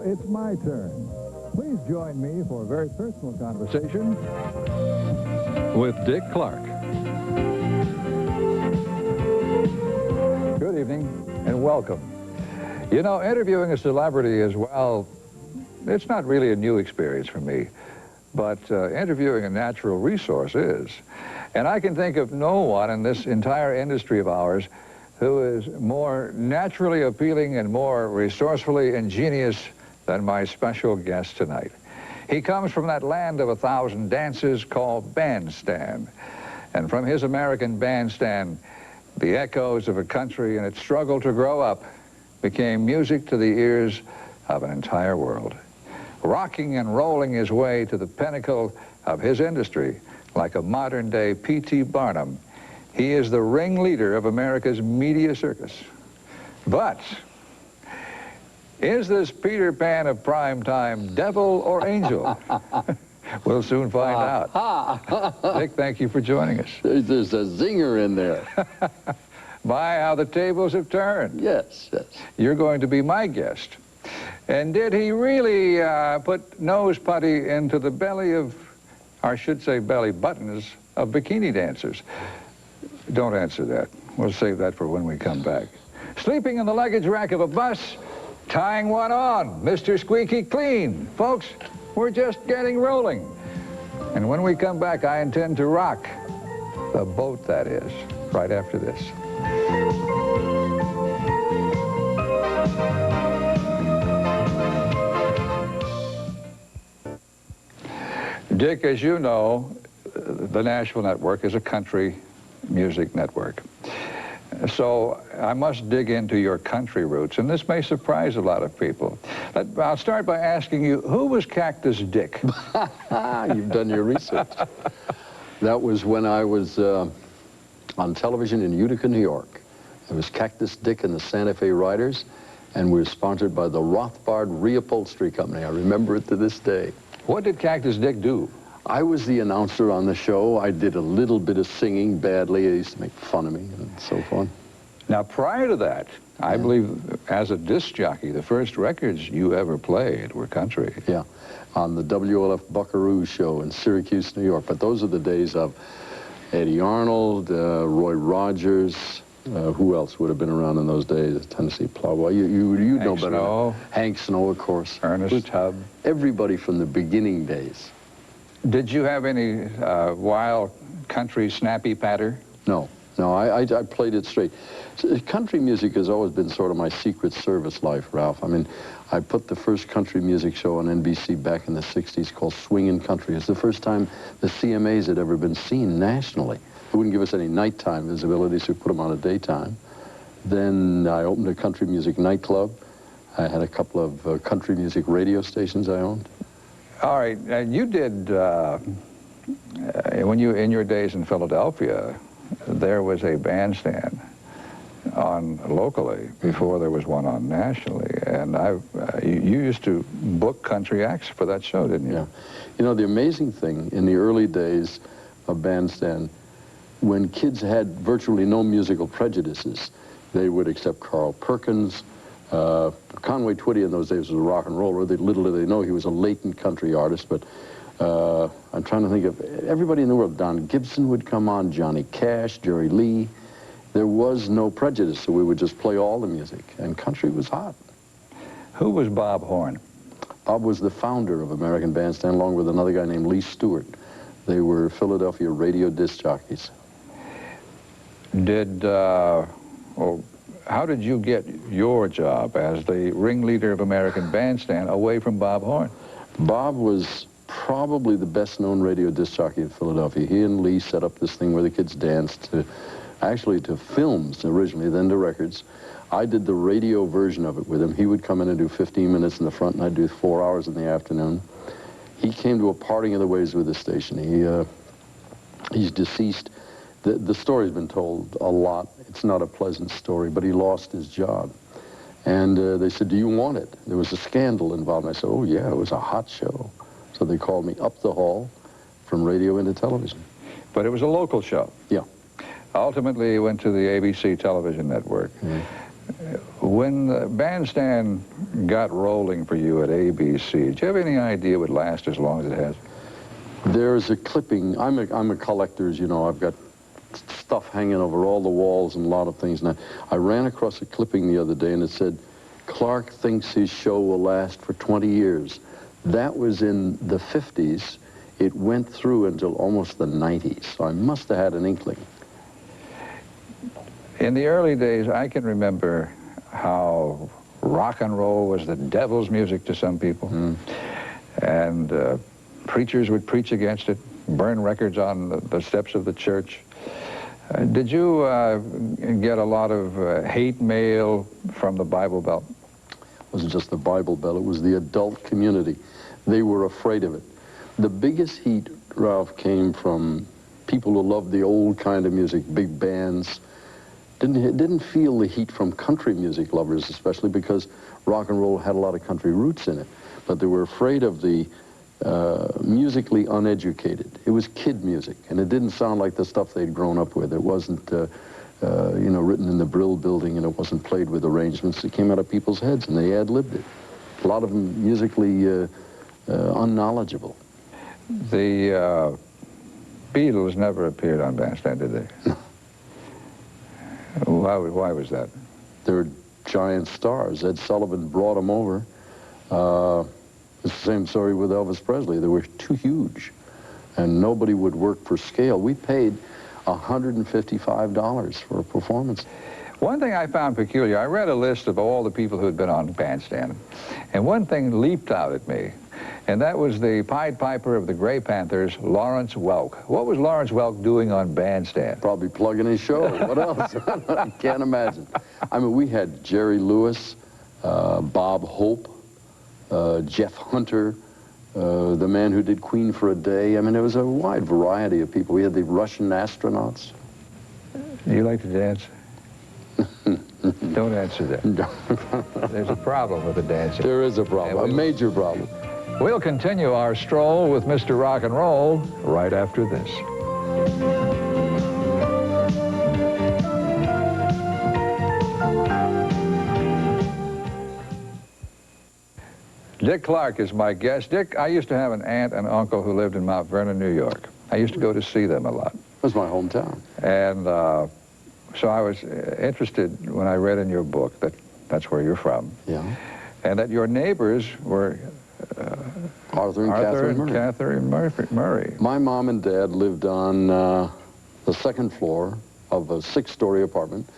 it's my turn. Please join me for a very personal conversation with Dick Clark. Good evening and welcome. You know, interviewing a celebrity is, well, it's not really a new experience for me, but interviewing a natural resource is. And I can think of no one in this entire industry of ours who is more naturally appealing and more resourcefully ingenious than my special guest tonight. He comes from that land of 1,000 dances called Bandstand. And from his American Bandstand, the echoes of a country and its struggle to grow up became music to the ears of an entire world. Rocking and rolling his way to the pinnacle of his industry like a modern-day P.T. Barnum, he is the ringleader of America's media circus. But is this Peter Pan of prime time devil or angel? We'll soon find out. Dick, thank you for joining us. There's a zinger in there. My, how the tables have turned. Yes, yes. You're going to be my guest. And did he really put nose putty into the belly of, or I should say belly buttons, of bikini dancers? Don't answer that. We'll save that for when we come back. Sleeping in the luggage rack of a bus, tying one on, Mr. Squeaky Clean. Folks, we're just getting rolling. And when we come back, I intend to rock the boat, that is, right after this. Dick, as you know, the Nashville Network is a country music network. So I must dig into your country roots, and this may surprise a lot of people. I'll start by asking you, who was Cactus Dick? You've done your research. That was when I was on television in Utica, New York. It was Cactus Dick and the Santa Fe Riders, and we were sponsored by the Rothbard Reupholstery Company. I remember it to this day. What did Cactus Dick do? I was the announcer on the show. I did a little bit of singing badly. They used to make fun of me and so forth. Now, prior to that, I believe as a disc jockey, the first records you ever played were country. Yeah, on the WLF Buckaroo show in Syracuse, New York. But those are the days of Eddie Arnold, Roy Rogers. Who else would have been around in those days? Tennessee Plowboy. You know better. Snow. Hank Snow, of course. Ernest Tubb. Everybody from the beginning days. Did you have any wild country snappy patter? No, I played it straight. Country music has always been sort of my secret service life, Ralph. I mean, I put the first country music show on NBC back in the 60s called Swingin' Country. It's the first time the CMAs had ever been seen nationally. They wouldn't give us any nighttime visibility, so we put them on at daytime. Then I opened a country music nightclub. I had a couple of country music radio stations I owned. All right, you did, when you, in your days in Philadelphia, there was a bandstand on locally before there was one on nationally, and you used to book country acts for that show, didn't you? Yeah. You know, the amazing thing in the early days of bandstand, when kids had virtually no musical prejudices, they would accept Carl Perkins. Conway Twitty in those days was a rock and roller. Little did they know he was a latent country artist, but I'm trying to think of everybody in the world. Don Gibson would come on, Johnny Cash, Jerry Lee. There was no prejudice, so we would just play all the music, and country was hot. Who was Bob Horn? Bob was the founder of American Bandstand, along with another guy named Lee Stewart. They were Philadelphia radio disc jockeys. How did you get your job as the ringleader of American Bandstand away from Bob Horn? Bob was probably the best-known radio disc jockey in Philadelphia. He and Lee set up this thing where the kids danced actually to films originally, then to records. I did the radio version of it with him. He would come in and do 15 minutes in the front, and I'd do 4 hours in the afternoon. He came to a parting of the ways with the station. He's deceased. The story's been told a lot. It's not a pleasant story, but he lost his job. And they said, do you want it? There was a scandal involved. And I said, oh, yeah, it was a hot show. So they called me up the hall from radio into television. But it was a local show. Yeah. Ultimately, he went to the ABC television network. When the bandstand got rolling for you at ABC, did you have any idea it would last as long as it has? There's a clipping. I'm a collector, as you know. I've got stuff hanging over all the walls and a lot of things. And I ran across a clipping the other day, and it said, "Clark thinks his show will last for 20 years. That was in the 50s. It went through until almost the 90s. So I must have had an inkling. In the early days, I can remember how rock and roll was the devil's music to some people. And preachers would preach against it, burn records on the steps of the church. Did you get a lot of hate mail from the Bible Belt? It wasn't just the Bible Belt, it was the adult community. They were afraid of it. The biggest heat, Ralph, came from people who loved the old kind of music, big bands. Didn't feel the heat from country music lovers, especially because rock and roll had a lot of country roots in it. But they were afraid of the musically uneducated. It was kid music, and it didn't sound like the stuff they'd grown up with. It wasn't, you know, written in the Brill building, and it wasn't played with arrangements. It came out of people's heads, and they ad-libbed it. A lot of them musically unknowledgeable. The Beatles never appeared on Bandstand, did they? No. Why was that? They're giant stars. Ed Sullivan brought them over. It's the same story with Elvis Presley. They were too huge, and nobody would work for scale. We paid $155 for a performance. One thing I found peculiar, I read a list of all the people who had been on Bandstand, and one thing leaped out at me, and that was the Pied Piper of the Grey Panthers, Lawrence Welk. What was Lawrence Welk doing on Bandstand? Probably plugging his show. What else? I can't imagine. I mean, we had Jerry Lewis, Bob Hope, Jeff Hunter, the man who did Queen for a Day. I mean, there was a wide variety of people. We had the Russian astronauts. Do you like to dance? Don't answer that. There's a problem with the dancing. There is a problem, a major problem. We'll continue our stroll with Mr. Rock and Roll right after this. Dick Clark is my guest. Dick, I used to have an aunt and uncle who lived in Mount Vernon, New York. I used to go to see them a lot. That's my hometown. And so I was interested when I read in your book that that's where you're from. Yeah. And that your neighbors were Arthur and Catherine Murray. My mom and dad lived on the second floor of a 6-story apartment,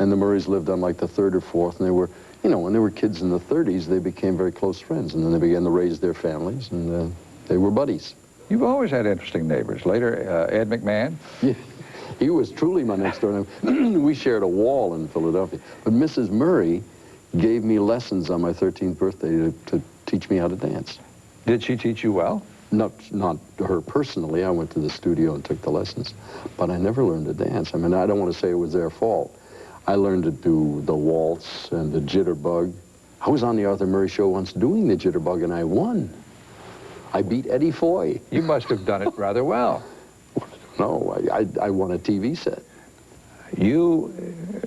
and the Murrays lived on like the 3rd or 4th, and they were, you know, when they were kids in the 30s, they became very close friends, and then they began to raise their families, and they were buddies. You've always had interesting neighbors. Later, Ed McMahon. Yeah, he was truly my next door neighbor. We shared a wall in Philadelphia. But Mrs. Murray gave me lessons on my 13th birthday to teach me how to dance. Did she teach you well? Not her personally. I went to the studio and took the lessons. But I never learned to dance. I mean, I don't want to say it was their fault. I learned to do the waltz and the jitterbug. I was on the Arthur Murray show once doing the jitterbug, and I won. I beat Eddie Foy. You must have done it rather well. No, I won a TV set. You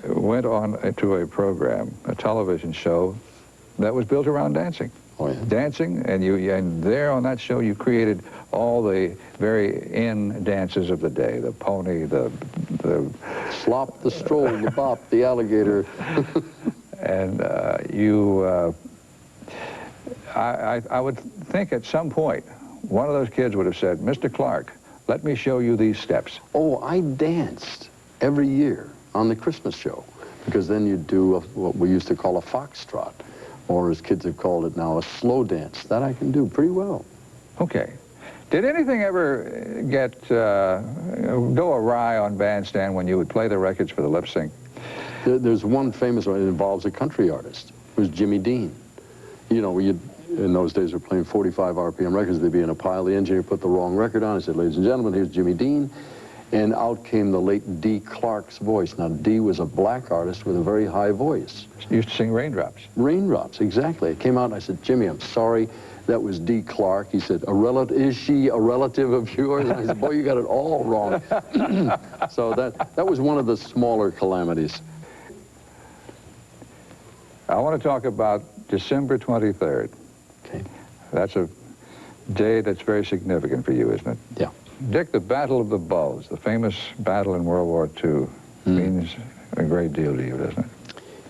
went on to a program, a television show, that was built around dancing. Oh, yeah. Dancing, and there on that show you created all the very in dances of the day, the pony, the slop, the stroll, the bop, the alligator. And I would think at some point, one of those kids would have said, "Mr. Clark, let me show you these steps." Oh, I danced every year on the Christmas show, because then you'd do what we used to call a foxtrot, or as kids have called it now, a slow dance. That I can do pretty well. Okay. Did anything ever go awry on Bandstand when you would play the records for the lip sync? There's one famous one. It involves a country artist. It was Jimmy Dean. You know, in those days we're playing 45 RPM records. They'd be in a pile. The engineer put the wrong record on. He said, "Ladies and gentlemen, here's Jimmy Dean." And out came the late Dee Clark's voice. Now, Dee was a black artist with a very high voice. You used to sing Raindrops. Raindrops, exactly. It came out and I said, "Jimmy, I'm sorry. That was Dee Clark." He said, "Is she a relative of yours?" And I said, "Boy, you got it all wrong." So that was one of the smaller calamities. I want to talk about December 23rd. Okay. That's a day that's very significant for you, isn't it? Yeah. Dick, the Battle of the Bulge, the famous battle in World War II, means a great deal to you, doesn't it?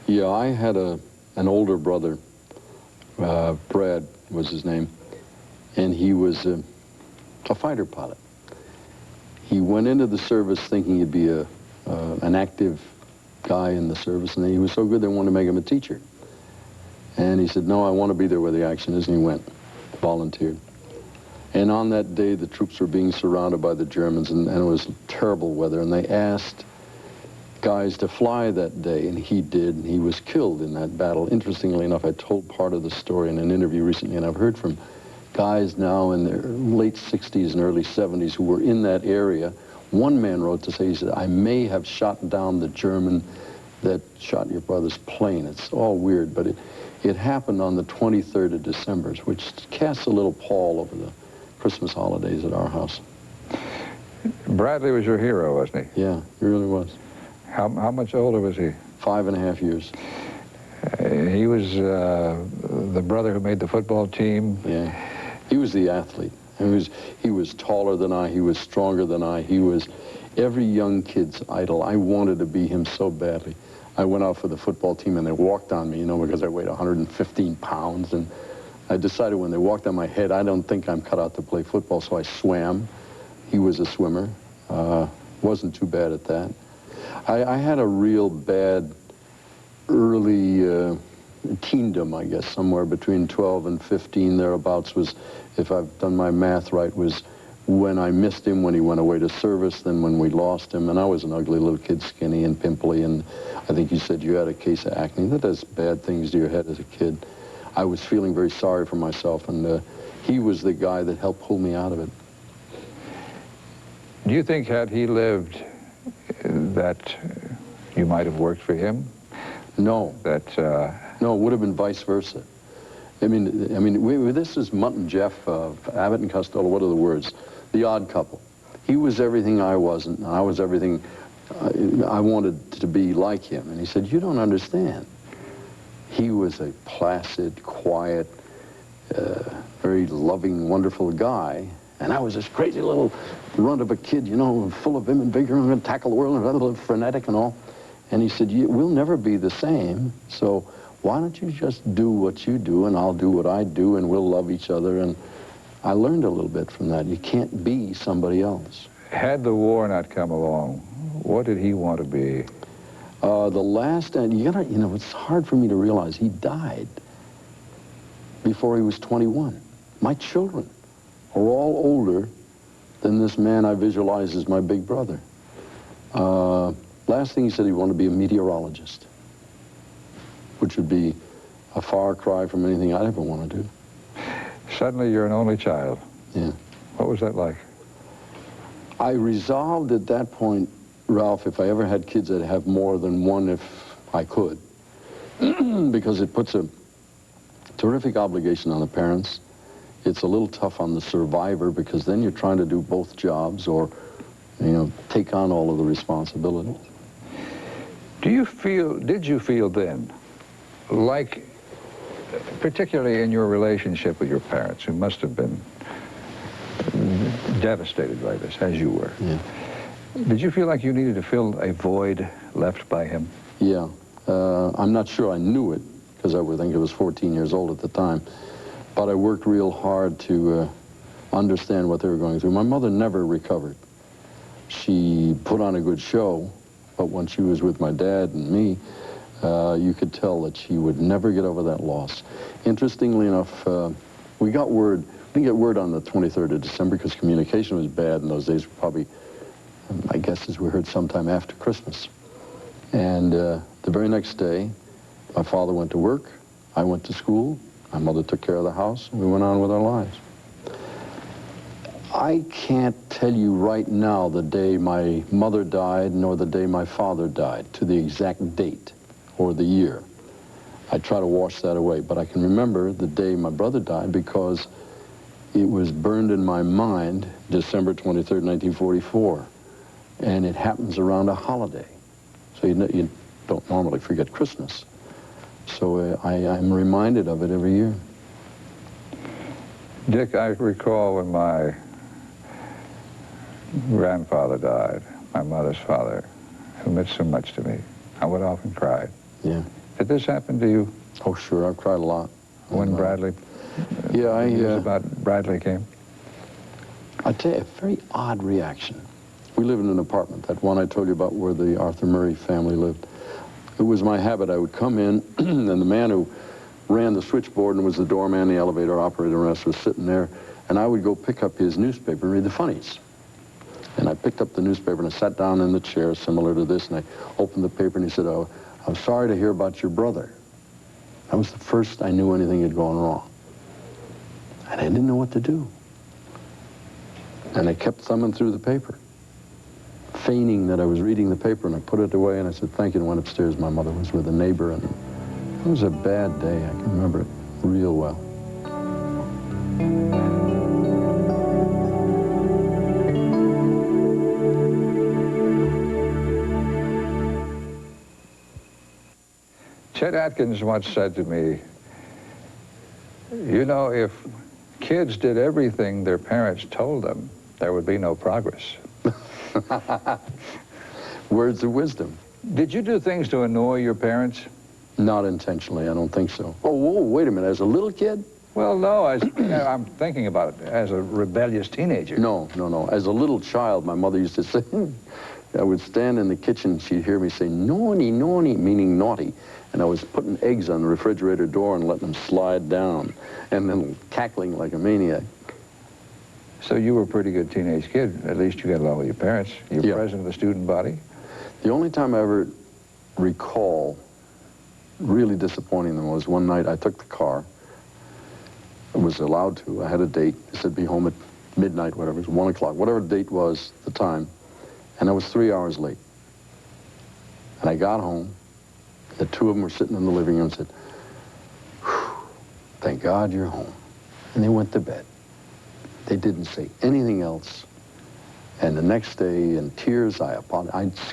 Yeah, I had an older brother, Brad was his name, and he was a fighter pilot. He went into the service thinking he'd be an active guy in the service, and he was so good they wanted to make him a teacher. And he said, no, I want to be there where the action is, and he went, volunteered. And on that day, the troops were being surrounded by the Germans, and it was terrible weather, and they asked guys to fly that day, and he did, and he was killed in that battle. Interestingly enough, I told part of the story in an interview recently, and I've heard from guys now in their late 60s and early 70s who were in that area. One man wrote to say, he said, I may have shot down the German that shot your brother's plane. It's all weird, but it happened on the 23rd of December, which casts a little pall over the Christmas holidays at our house. Bradley was your hero, wasn't he? Yeah, he really was. How much older was he? 5.5 years. He was the brother who made the football team. Yeah, he was the athlete. He was taller than I, he was stronger than I, he was every young kid's idol. I wanted to be him so badly. I went out for the football team and they walked on me, you know, because I weighed 115 pounds, and I decided when they walked on my head, I don't think I'm cut out to play football, so I swam. He was a swimmer. Wasn't too bad at that. I had a real bad early teendom, I guess, somewhere between 12 and 15, thereabouts, was, if I've done my math right, was when I missed him, when he went away to service, then when we lost him, and I was an ugly little kid, skinny and pimply, and I think you said you had a case of acne. That does bad things to your head as a kid. I was feeling very sorry for myself, and he was the guy that helped pull me out of it. Do you think had he lived that you might have worked for him? No. No, it would have been vice versa. I mean, this is Mutt and Jeff, Abbott and Costello, what are the words? The odd couple. He was everything I wasn't, and I was everything I wanted to be like him. And he said, you don't understand. He was a placid, quiet, very loving, wonderful guy. And I was this crazy little runt of a kid, you know, full of vim and vigor, I'm going to tackle the world, and a little frenetic and all. And he said, we'll never be the same, so why don't you just do what you do, and I'll do what I do, and we'll love each other. And I learned a little bit from that. You can't be somebody else. Had the war not come along, what did he want to be? The last, and you know, it's hard for me to realize he died before he was 21. My children are all older than this man I visualize as my big brother. Last thing he said, he wanted to be a meteorologist, which would be a far cry from anything I'd ever want to do. Suddenly you're an only child. Yeah. What was that like? I resolved at that point, Ralph, if I ever had kids, I'd have more than one if I could, because it puts a terrific obligation on the parents. It's a little tough on the survivor, because then you're trying to do both jobs or, you know, take on all of the responsibilities. Did you feel then, like, particularly in your relationship with your parents, who must have been devastated by this, as you were, yeah. Did you feel like you needed to fill a void left by him? Yeah. I'm not sure I knew it, because I would think I was 14 years old at the time, but I worked real hard to understand what they were going through. My mother never recovered. She put on a good show, but when she was with my dad and me, you could tell that she would never get over that loss. Interestingly enough, we didn't get word on the 23rd of December because communication was bad in those days, probably, I guess, as we heard sometime after Christmas. And the very next day, my father went to work, I went to school, my mother took care of the house, and we went on with our lives. I can't tell you right now the day my mother died nor the day my father died, to the exact date or the year. I try to wash that away, but I can remember the day my brother died because it was burned in my mind, December 23rd, 1944, and it happens around a holiday. So you don't normally forget Christmas. So I'm reminded of it every year. Dick, I recall when my grandfather died, my mother's father, who meant so much to me. I would often cry. Yeah. Did this happen to you? Oh, sure. I've cried a lot. When Bradley? Yeah, news about Bradley came? I tell you, a very odd reaction. We live in an apartment, that one I told you about where the Arthur Murray family lived. It was my habit. I would come in, and the man who ran the switchboard and was the doorman, the elevator operator, and the rest was sitting there, and I would go pick up his newspaper and read the funnies. And I picked up the newspaper and I sat down in the chair similar to this, and I opened the paper and he said, "Oh, I'm sorry to hear about your brother." That was the first I knew anything had gone wrong. And I didn't know what to do. And I kept thumbing through the paper, feigning that I was reading the paper, and I put it away and I said, "Thank you," and went upstairs. My mother was with a neighbor, and it was a bad day. I can remember it real well. Chet Atkins once said to me, "You know, if kids did everything their parents told them, there would be no progress." Words of wisdom. Did you do things to annoy your parents? Not intentionally, I don't think so. Oh, whoa, wait a minute. As a little kid? Well, no, I'm thinking about it as a rebellious teenager. No, no, no. As a little child, my mother used to say, I would stand in the kitchen, she'd hear me say, "Naughty, naughty," meaning naughty. And I was putting eggs on the refrigerator door and letting them slide down, and then cackling like a maniac. So you were a pretty good teenage kid. At least you got along with your parents. You were president of the student body. The only time I ever recall really disappointing them was one night I took the car. I was allowed to. I had a date. They said be home at midnight, whatever. It was 1 o'clock, whatever the date was, the time. And I was 3 hours late. And I got home. The two of them were sitting in the living room and said, "Thank God you're home." And they went to bed. They didn't say anything else. And the next day, in tears, I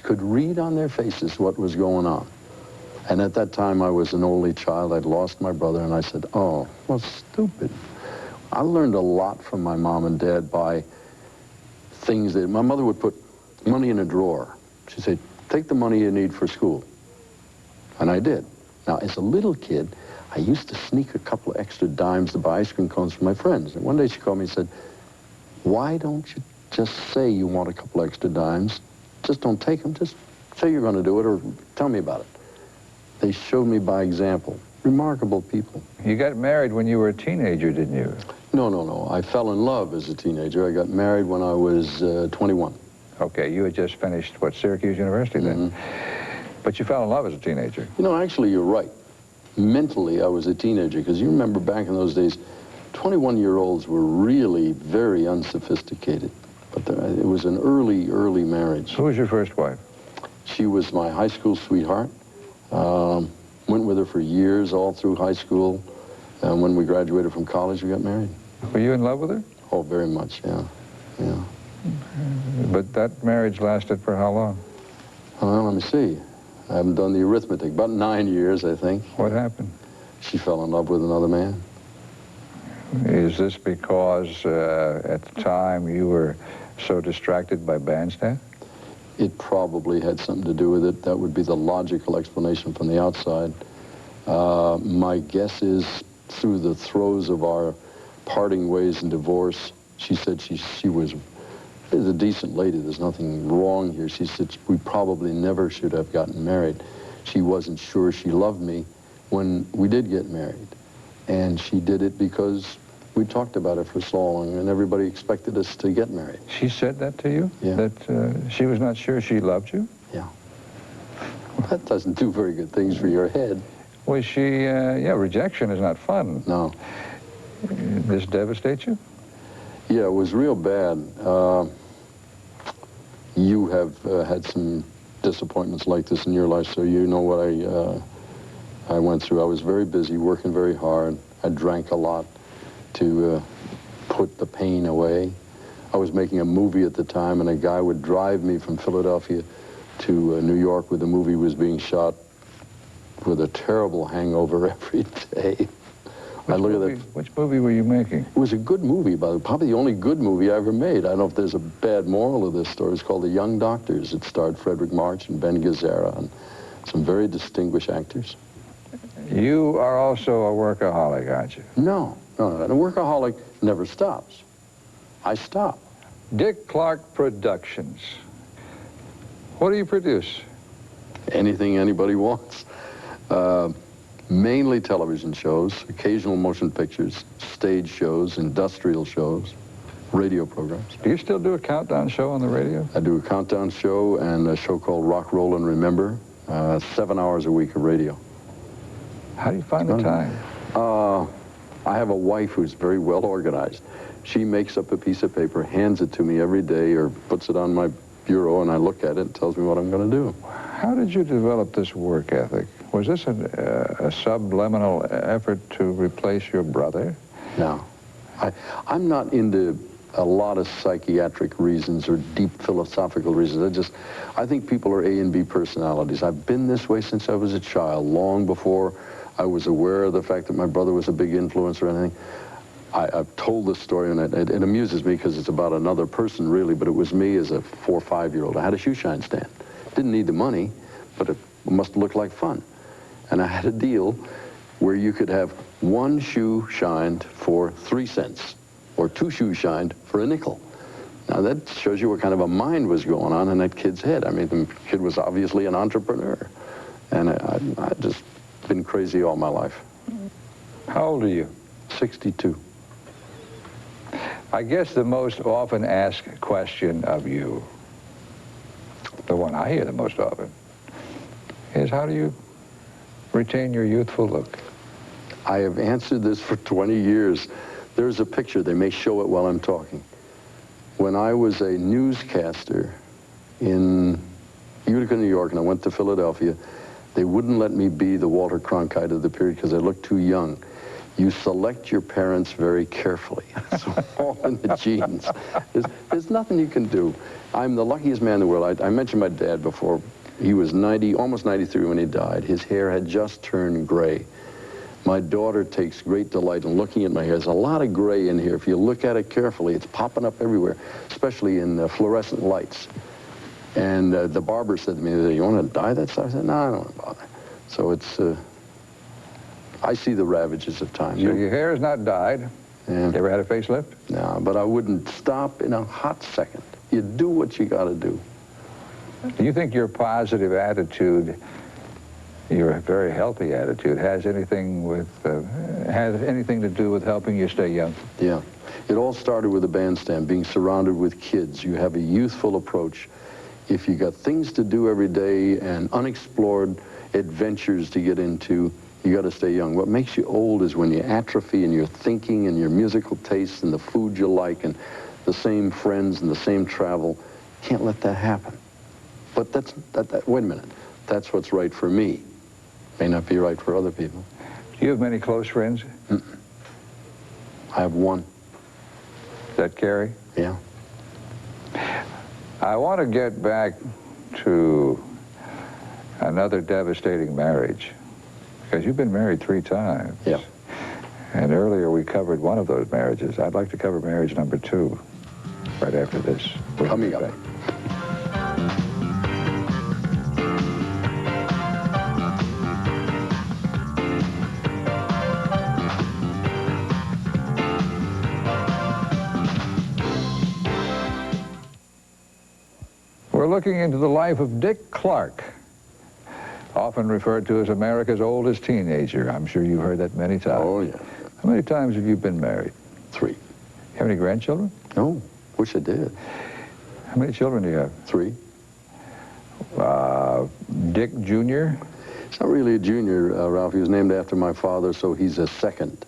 could read on their faces what was going on. And at that time, I was an only child. I'd lost my brother, and I said, "Oh, well, stupid." I learned a lot from my mom and dad by things that my mother would put money in a drawer. She'd say, "Take the money you need for school." And I did. Now, as a little kid, I used to sneak a couple of extra dimes to buy ice cream cones for my friends. And one day she called me and said, "Why don't you just say you want a couple extra dimes? Just don't take them. Just say you're going to do it, or tell me about it." They showed me by example. Remarkable people. You got married when you were a teenager, didn't you? No, no, no. I fell in love as a teenager. I got married when I was 21. Okay, you had just finished, what, Syracuse University then? But you fell in love as a teenager. You know, actually, you're right. Mentally, I was a teenager, because you remember back in those days, 21-year-olds were really very unsophisticated. But it was an early, early marriage. Who was your first wife? She was my high school sweetheart. Went with her for years, all through high school. And when we graduated from college, we got married. Were you in love with her? Oh, very much, yeah. Yeah. But that marriage lasted for how long? Well, let me see. I haven't done the arithmetic. About 9 years, I think. What happened? She fell in love with another man. Is this because at the time you were so distracted by Bandstand? It probably had something to do with it. That would be the logical explanation from the outside. My guess is through the throes of our parting ways and divorce, she said she was a decent lady. There's nothing wrong here. She said we probably never should have gotten married. She wasn't sure she loved me when we did get married. And she did it because we talked about it for so long, and everybody expected us to get married. She said that to you? Yeah. That she was not sure she loved you? Yeah. That doesn't do very good things for your head. Was she, rejection is not fun. No. This devastates you? Yeah, it was real bad. You have had some disappointments like this in your life, so you know what I went through. I was very busy, working very hard. I drank a lot to put the pain away. I was making a movie at the time, and a guy would drive me from Philadelphia to New York where the movie was being shot. with a terrible hangover every day. I look at that. Which movie were you making? It was a good movie, probably the only good movie I ever made. I don't know if there's a bad moral of this story. It's called The Young Doctors. It starred Frederick March and Ben Gazzara and some very distinguished actors. You are also a workaholic, aren't you? No. A workaholic never stops. I stop. Dick Clark Productions. What do you produce? Anything anybody wants. Mainly television shows, occasional motion pictures, stage shows, industrial shows, radio programs. Do you still do a countdown show on the radio? I do a countdown show and a show called Rock, Roll, and Remember. 7 hours a week of radio. How do you find the time? I have a wife who's very well organized. She makes up a piece of paper, hands it to me every day, or puts it on my bureau, and I look at it and tells me what I'm going to do. How did you develop this work ethic? Was this a subliminal effort to replace your brother? No. I'm not into a lot of psychiatric reasons or deep philosophical reasons. I think people are A and B personalities. I've been this way since I was a child, long before I was aware of the fact that my brother was a big influence or anything. I've told this story, and it amuses me because it's about another person, really, but it was me as a 4 or 5-year-old. I had a shoe shine stand. Didn't need the money, but it must look like fun. And I had a deal where you could have 1 shoe shined for 3 cents, or 2 shoes shined for a nickel. Now that shows you what kind of a mind was going on in that kid's head. I mean, the kid was obviously an entrepreneur. And I've just been crazy all my life. How old are you? 62. I guess the most often asked question of you, the one I hear the most often, is how do you retain your youthful look? I have answered this for 20 years. There's a picture. They may show it while I'm talking. When I was a newscaster in Utica, New York, and I went to Philadelphia, they wouldn't let me be the Walter Cronkite of the period because I looked too young. You select your parents very carefully. It's all in the genes. There's nothing you can do. I'm the luckiest man in the world. I mentioned my dad before. He was 90, almost 93 when he died. His hair had just turned gray. My daughter takes great delight in looking at my hair. There's a lot of gray in here. If you look at it carefully, it's popping up everywhere, especially in fluorescent lights. And the barber said to me, "You want to dye that stuff?" I said, "No, I don't want to bother." So it's, I see the ravages of time. So your hair is not dyed. Yeah. You ever had a facelift? No, but I wouldn't stop in a hot second. You do what you got to do. Do you think your positive attitude, your very healthy attitude, has anything to do with helping you stay young? Yeah. It all started with a bandstand, being surrounded with kids. You have a youthful approach. If you got things to do every day and unexplored adventures to get into, you got to stay young. What makes you old is when you atrophy in your thinking and your musical tastes and the food you like and the same friends and the same travel. Can't let that happen. But wait a minute. That's what's right for me. May not be right for other people. Do you have many close friends? Mm-mm. I have one. Is that Carrie? Yeah. I want to get back to another devastating marriage, because you've been married 3 times. Yeah. And earlier we covered one of those marriages. I'd like to cover marriage number 2 right after this. Coming up. We're looking into the life of Dick Clark, often referred to as America's oldest teenager. I'm sure you've heard that many times. Oh, yeah. How many times have you been married? 3. You have any grandchildren? No. Wish I did. How many children do you have? 3. Dick Jr.? He's not really a junior, Ralph. He was named after my father, so he's a second.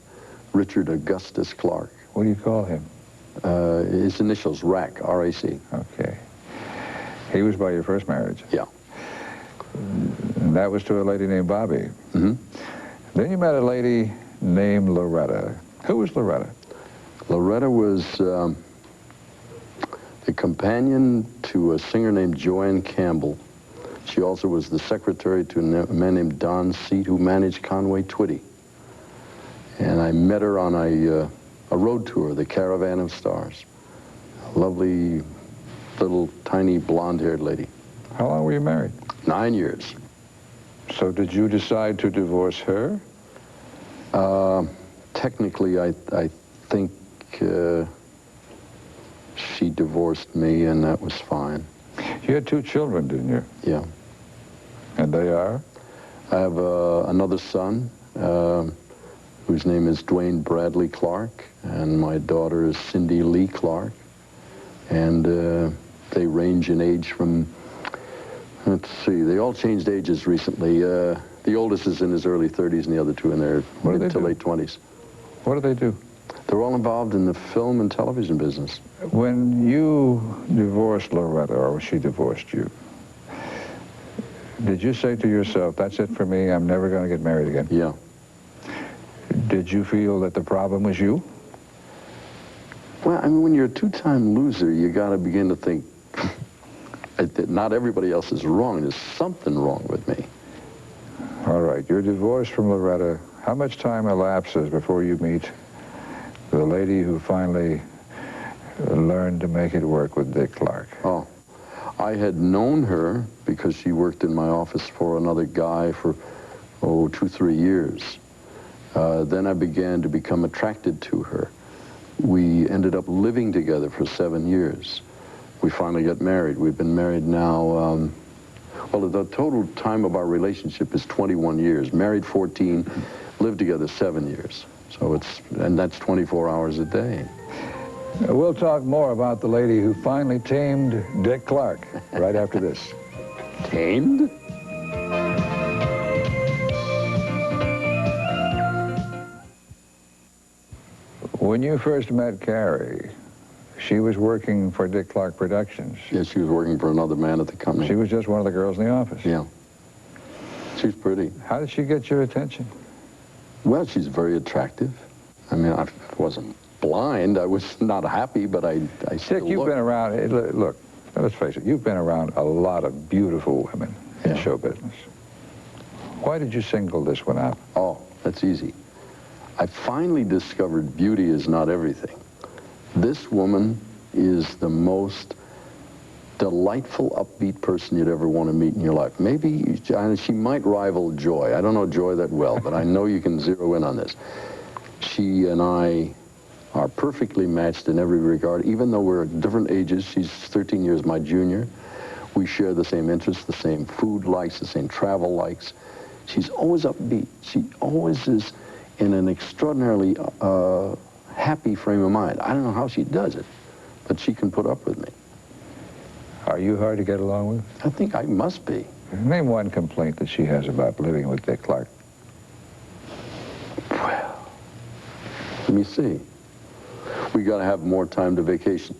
Richard Augustus Clark. What do you call him? His initials, RAC, R-A-C. Okay. He was by your first marriage? Yeah. And that was to a lady named Bobby? Mm-hmm. Then you met a lady named Loretta. Who was Loretta? Loretta was the companion to a singer named Joanne Campbell, She also was the secretary to a man named Don Seat, who managed Conway Twitty. And I met her on a road tour, the Caravan of Stars. A lovely, little, tiny, blonde-haired lady. How long were you married? 9 years. So did you decide to divorce her? Technically, I think she divorced me, and that was fine. You had 2 children, didn't you? Yeah. And they are? I have another son, whose name is Dwayne Bradley Clark, and my daughter is Cindy Lee Clark. And they range in age from, let's see, they all changed ages recently. The oldest is in his early 30s, and the other 2 in their mid to late 20s. What do they do? They're all involved in the film and television business. When you divorced Loretta, or she divorced you, did you say to yourself, that's it for me, I'm never going to get married again? Yeah. Did you feel that the problem was you? Well, I mean, when you're a 2-time loser, you got to begin to think that not everybody else is wrong. There's something wrong with me. All right, you're divorced from Loretta. How much time elapses before you meet the lady who finally learned to make it work with Dick Clark? Oh, I had known her because she worked in my office for another guy for, 2-3 years. Then I began to become attracted to her. We ended up living together for 7 years. We finally got married. We've been married now, well, the total time of our relationship is 21 years. Married 14, lived together 7 years. So and that's 24 hours a day. We'll talk more about the lady who finally tamed Dick Clark right after this. Tamed? When you first met Carrie, she was working for Dick Clark Productions. Yes, she was working for another man at the company. She was just one of the girls in the office. Yeah. She's pretty. How did she get your attention? Well, she's very attractive. I mean, I wasn't blind. I was not happy, but I still Dick, you've been around, look, let's face it, you've been around a lot of beautiful women in show business. Why did you single this one out? Oh, that's easy. I finally discovered beauty is not everything. This woman is the most delightful, upbeat person you'd ever want to meet in your life. Maybe she might rival Joy. I don't know Joy that well, but I know you can zero in on this. She and I are perfectly matched in every regard, even though we're at different ages. She's 13 years my junior. We share the same interests, the same food likes, the same travel likes. She's always upbeat. She always is in an extraordinarily happy frame of mind. I don't know how she does it, but she can put up with me. Are you hard to get along with? I think I must be. Name one complaint that she has about living with Dick Clark. Well, let me see. We got to have more time to vacation.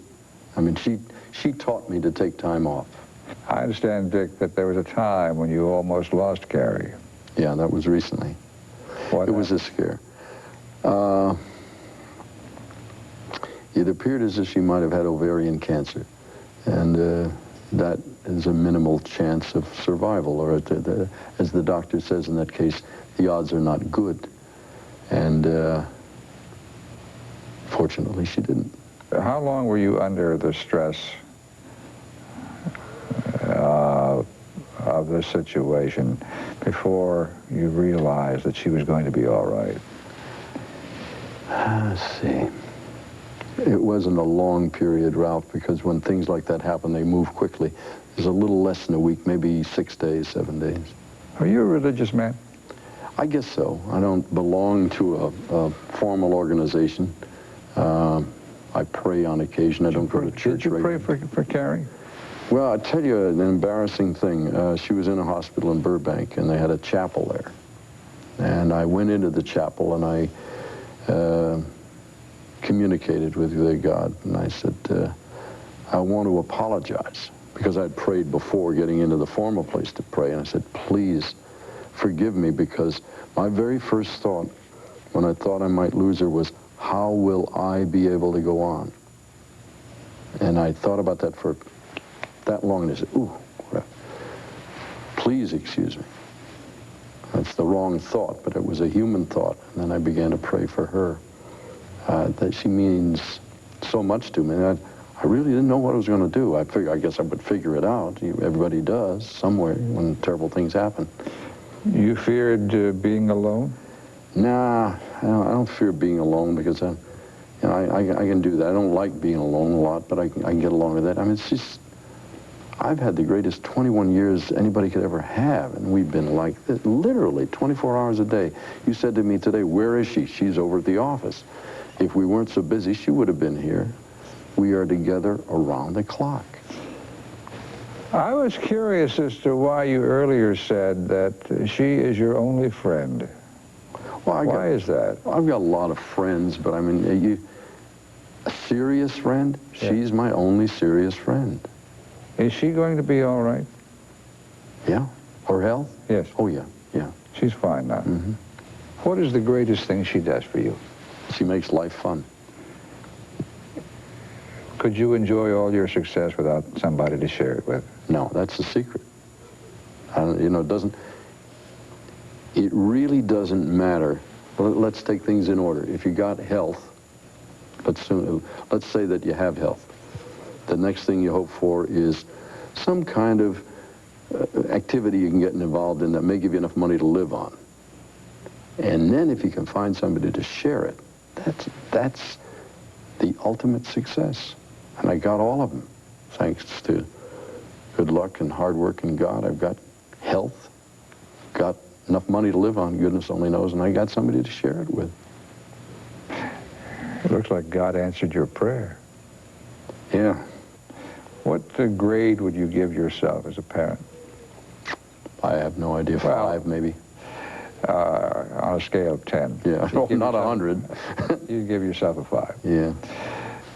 I mean, she taught me to take time off. I understand, Dick, that there was a time when you almost lost Carrie. Yeah, that was recently. What it was a scare. It appeared as if she might have had ovarian cancer, and that is a minimal chance of survival, or as the doctor says in that case, the odds are not good. And fortunately, she didn't. How long were you under the stress of this situation before you realized that she was going to be all right? Let's see. It wasn't a long period, Ralph, because when things like that happen, they move quickly. There's a little less than a week, maybe 6 days, 7 days. Are you a religious man? I guess so. I don't belong to a formal organization. I pray on occasion. I don't go to church regularly. Did you pray for Carrie? Well, I'll tell you an embarrassing thing. She was in a hospital in Burbank, and they had a chapel there. And I went into the chapel, and I communicated with their God, and I said, I want to apologize, because I'd prayed before getting into the formal place to pray, and I said, please forgive me, because my very first thought, when I thought I might lose her, was, how will I be able to go on? And I thought about that for that long, and I said, ooh. please excuse me. That's the wrong thought, but it was a human thought. And then I began to pray for her. That she means so much to me. I really didn't know what I was going to do. I guess I would figure it out. Everybody does somewhere when terrible things happen. You feared being alone? Nah, I don't fear being alone because I can do that. I don't like being alone a lot, but I can get along with that. I mean, it's just, I've had the greatest 21 years anybody could ever have, and we've been like this, literally 24 hours a day. You said to me today, where is she? She's over at the office. If we weren't so busy, she would have been here. We are together around the clock. I was curious as to why you earlier said that she is your only friend. Well, why is that? I've got a lot of friends, but I mean, a serious friend? Yeah. She's my only serious friend. Is she going to be all right? Yeah. Her health? Yes. Oh, yeah, yeah. She's fine now. Mm-hmm. What is the greatest thing she does for you? She makes life fun. Could you enjoy all your success without somebody to share it with? No, that's the secret. It really doesn't matter. Well, let's take things in order. If you got health, let's say that you have health. The next thing you hope for is some kind of activity you can get involved in that may give you enough money to live on. And then if you can find somebody to share it, that's the ultimate success. And I got all of them, thanks to good luck and hard work and God. I've got health, got enough money to live on, goodness only knows, and I got somebody to share it with. It looks like God answered your prayer. Yeah. What grade would you give yourself as a parent? I have no idea. Well, 5, maybe. On a scale of 10. Yeah, not 100. You'd give yourself a 5. Yeah.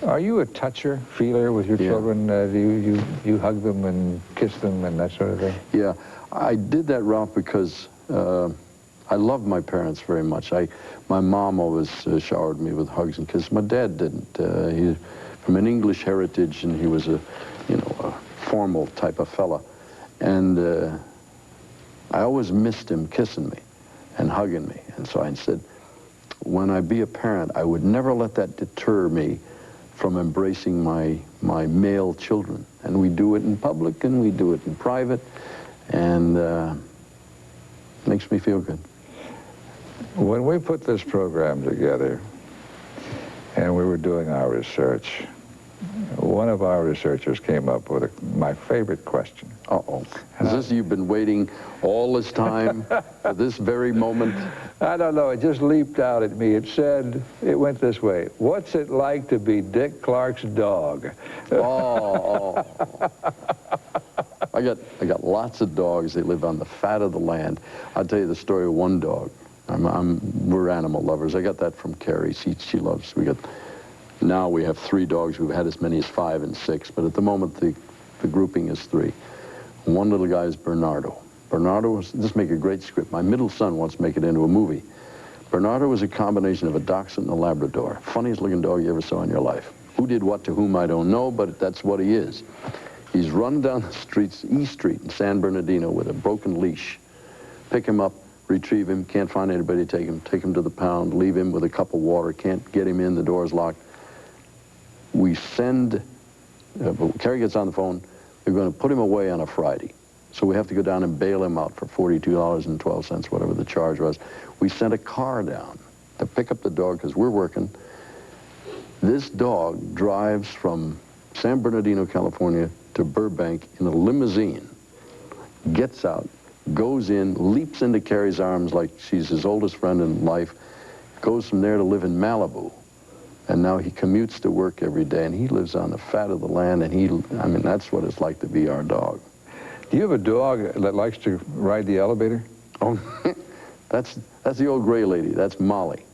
Are you a toucher, feeler with your children? Do you hug them and kiss them and that sort of thing? Yeah, I did that, Ralph, because I loved my parents very much. My mom always showered me with hugs and kisses. My dad didn't. He's from an English heritage, and he was a formal type of fella. And I always missed him kissing me and hugging me. And so I said, when I be a parent, I would never let that deter me from embracing my male children. And we do it in public, and we do it in private, and it makes me feel good. When we put this program together, and we were doing our research, one of our researchers came up with my favorite question. Uh-oh. Is this you've been waiting all this time for this very moment? I don't know. It just leaped out at me. It went this way. What's it like to be Dick Clark's dog? Oh. I got lots of dogs. They live on the fat of the land. I'll tell you the story of one dog. We're animal lovers. I got that from Carrie. She loves. Now we have 3 dogs. We've had as many as 5 and 6, but at the moment the grouping is 3. One little guy is Bernardo. Bernardo this make a great script. My middle son wants to make it into a movie. Bernardo was a combination of a dachshund and a Labrador. Funniest looking dog you ever saw in your life. Who did what to whom, I don't know, but that's what he is. He's run down the streets, E Street in San Bernardino with a broken leash. Pick him up, retrieve him, can't find anybody to take him to the pound, leave him with a cup of water, can't get him in, the door's locked. We send, Carrie gets on the phone, we're going to put him away on a Friday. So we have to go down and bail him out for $42.12, whatever the charge was. We sent a car down to pick up the dog because we're working. This dog drives from San Bernardino, California to Burbank in a limousine, gets out, goes in, leaps into Carrie's arms like she's his oldest friend in life, goes from there to live in Malibu. And now he commutes to work every day, and he lives on the fat of the land, and that's what it's like to be our dog. Do you have a dog that likes to ride the elevator? Oh, that's the old gray lady. That's Molly.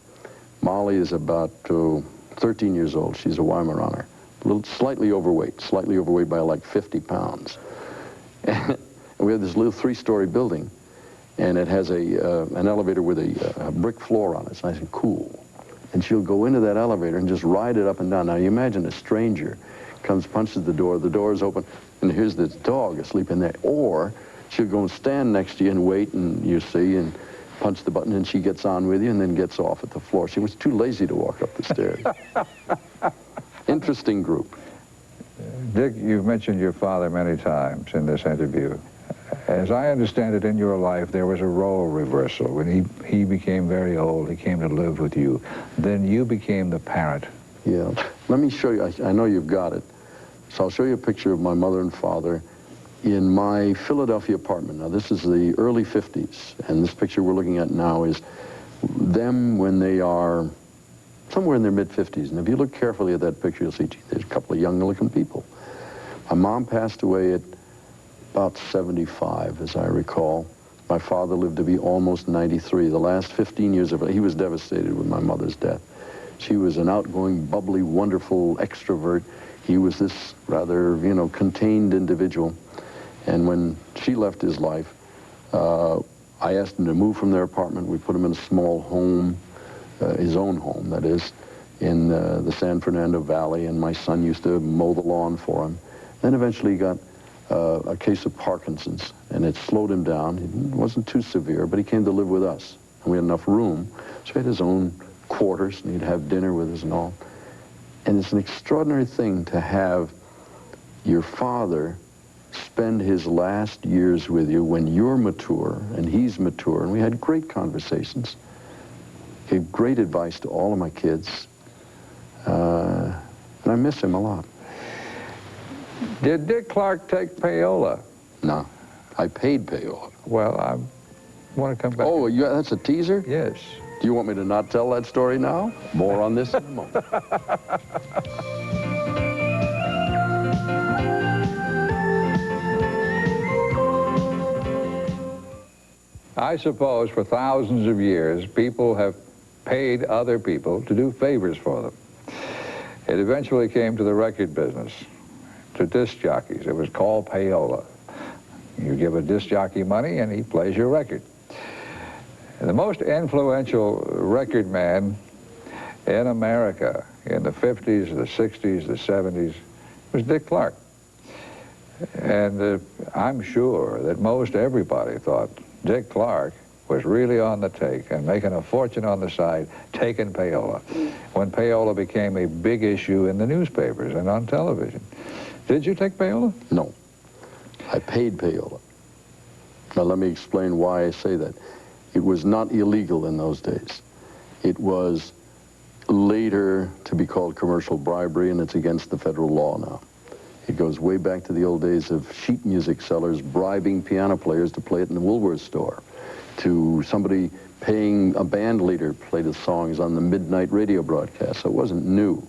Molly is about 13 years old. She's a Weimaraner. Slightly overweight by like 50 pounds. And we have this little 3-story building, and it has an elevator with a brick floor on it. It's nice and cool. And she'll go into that elevator and just ride it up and down. Now, you imagine a stranger comes, punches the door is open, and here's this dog asleep in there. Or She'll go and stand next to you and wait, and you see, and punch the button, and she gets on with you and then gets off at the floor. She was too lazy to walk up the stairs. Interesting group. Dick, you've mentioned your father many times in this interview. As I understand it, in your life, there was a role reversal. When he became very old, he came to live with you. Then you became the parent. Yeah. Let me show you. I know you've got it. So I'll show you a picture of my mother and father in my Philadelphia apartment. Now, this is the early 50s, and this picture we're looking at now is them when they are somewhere in their mid-50s. And if you look carefully at that picture, you'll see, gee, there's a couple of young-looking people. My mom passed away at about 75, as I recall. My father lived to be almost 93. The last 15 years of it, he was devastated with my mother's death. She was an outgoing, bubbly, wonderful extrovert. He was this rather, contained individual. And when she left his life, I asked him to move from their apartment. We put him in a small home, his own home, that is, in the San Fernando Valley, and my son used to mow the lawn for him. Then eventually he got a case of Parkinson's, and it slowed him down. It wasn't too severe, but he came to live with us, and we had enough room, so he had his own quarters, and he'd have dinner with us and all. And it's an extraordinary thing to have your father spend his last years with you when you're mature and he's mature, and we had great conversations. Gave great advice to all of my kids, and I miss him a lot. Did Dick Clark take payola? No, I paid payola. Well, I want to come back. Oh, that's a teaser? Yes. Do you want me to not tell that story now? More on this in a moment. I suppose for thousands of years, people have paid other people to do favors for them. It eventually came to the record business, to disc jockeys. It was called payola. You give a disc jockey money and he plays your record. And the most influential record man in America in the 50s, the 60s, the 70s was Dick Clark. And I'm sure that most everybody thought Dick Clark was really on the take and making a fortune on the side, taking payola, when payola became a big issue in the newspapers and on television. Did you take payola? No. I paid payola. Now let me explain why I say that. It was not illegal in those days. It was later to be called commercial bribery, and it's against the federal law now. It goes way back to the old days of sheet music sellers bribing piano players to play it in the Woolworth store, to somebody paying a band leader to play the songs on the midnight radio broadcast. So it wasn't new.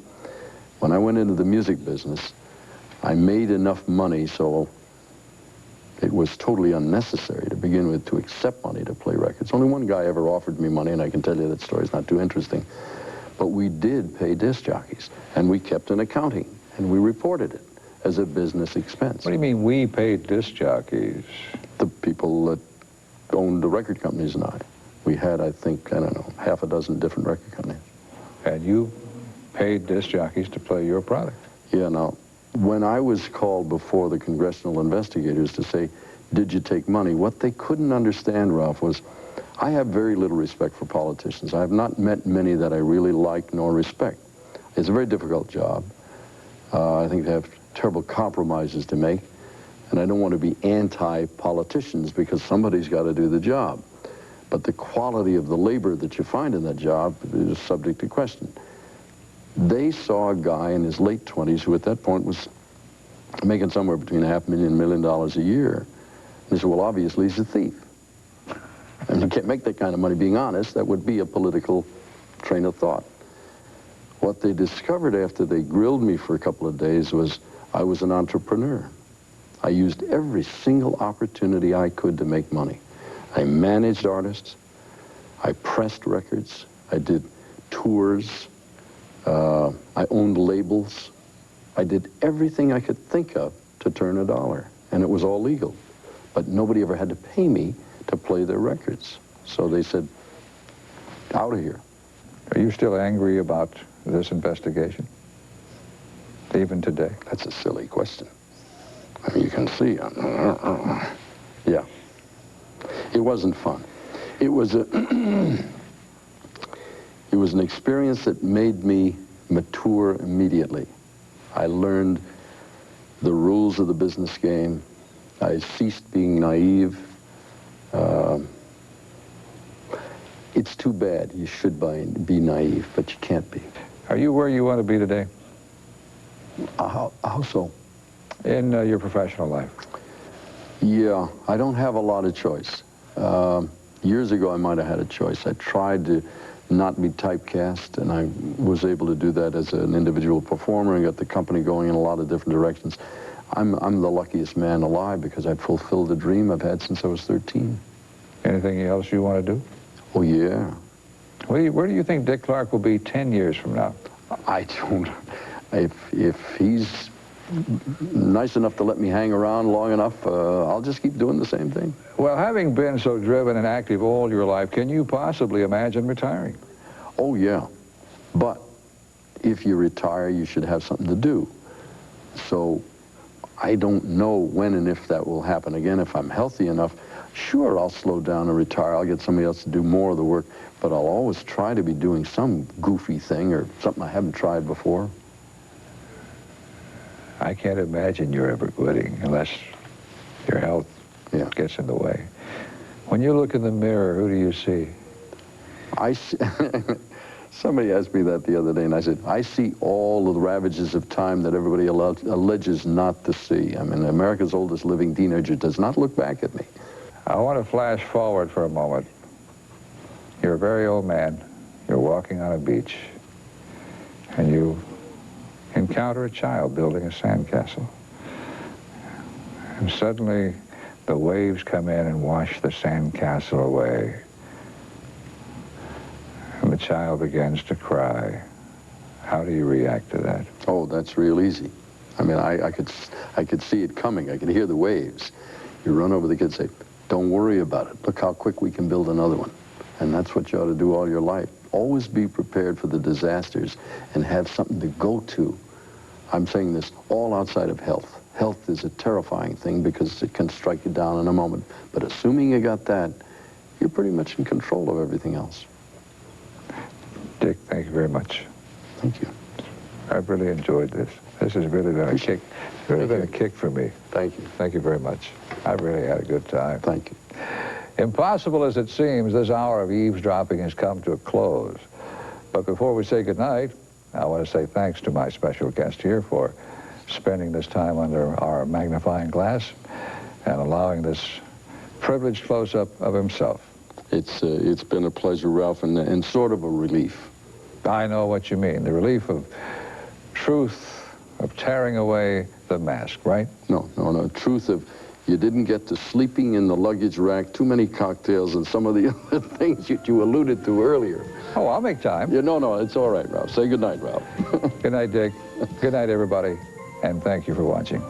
When I went into the music business, I made enough money so it was totally unnecessary to begin with to accept money to play records. Only one guy ever offered me money, and I can tell you that story's not too interesting. But we did pay disc jockeys, and we kept an accounting, and we reported it as a business expense. What do you mean we paid disc jockeys? The people that owned the record companies and I. We had, I think, I don't know, half a dozen different record companies. And you paid disc jockeys to play your product? Yeah, now, when I was called before the congressional investigators to say, did you take money, what they couldn't understand, Ralph, was I have very little respect for politicians. I have not met many that I really like nor respect. It's a very difficult job. I think they have terrible compromises to make, and I don't want to be anti-politicians because somebody's got to do the job. But the quality of the labor that you find in that job is subject to question. They saw a guy in his late 20s who at that point was making somewhere between $500,000 and $1 million a year. And they said, well, obviously he's a thief. And you can't make that kind of money being honest. That would be a political train of thought. What they discovered after they grilled me for a couple of days was I was an entrepreneur. I used every single opportunity I could to make money. I managed artists. I pressed records. I did tours. I owned labels. I did everything I could think of to turn a dollar, and it was all legal. But nobody ever had to pay me to play their records. So they said, out of here. Are you still angry about this investigation, even today? That's a silly question. I mean, you can see. Yeah. It wasn't fun. It was a it was an experience that made me mature immediately. I learned the rules of the business game. I ceased being naive. It's too bad. You should be naive, but you can't be. Are you where you want to be today How so? in your professional life? Yeah, I don't have a lot of choice. Years ago, I might have had a choice. I tried to not be typecast, and I was able to do that as an individual performer and got the company going in a lot of different directions. I'm the luckiest man alive because I fulfilled a dream I've had since I was 13. Anything else you want to do? Oh, yeah. Where do you think Dick Clark will be 10 years from now? I don't... If he's nice enough to let me hang around long enough, I'll just keep doing the same thing. Well, having been so driven and active all your life, can you possibly imagine retiring? Oh, yeah. But if you retire, you should have something to do. So I don't know when and if that will happen again. If I'm healthy enough, sure, I'll slow down and retire. I'll get somebody else to do more of the work. But I'll always try to be doing some goofy thing or something I haven't tried before. I can't imagine you're ever quitting unless your health gets in the way. When you look in the mirror, who do you see? I see, somebody asked me that the other day, and I said, I see all of the ravages of time that everybody alleges not to see. I mean, America's oldest living teenager does not look back at me. I want to flash forward for a moment. You're a very old man. You're walking on a beach, and you encounter a child building a sandcastle. And suddenly, the waves come in and wash the sandcastle away. And the child begins to cry. How do you react to that? Oh, that's real easy. I mean, I could see it coming. I could hear the waves. You run over the kid and say, don't worry about it. Look how quick we can build another one. And that's what you ought to do all your life. Always be prepared for the disasters and have something to go to. I'm saying this all outside of health. Health is a terrifying thing because it can strike you down in a moment. But assuming you got that, you're pretty much in control of everything else. Dick, thank you very much. Thank you. I've really enjoyed this. This has really been a kick. It's really been a kick for me. Thank you. Thank you very much. I've really had a good time. Thank you. Impossible as it seems, this hour of eavesdropping has come to a close. But before we say goodnight, I want to say thanks to my special guest here for spending this time under our magnifying glass and allowing this privileged close-up of himself. It's been a pleasure, Ralph, and sort of a relief. I know what you mean. The relief of truth, of tearing away the mask, right? No. Truth of you didn't get to sleeping in the luggage rack, too many cocktails, and some of the other things that you alluded to earlier. Oh, I'll make time. Yeah, no, it's all right, Ralph. Say good night, Ralph. Good night, Dick. Good night, everybody, and thank you for watching.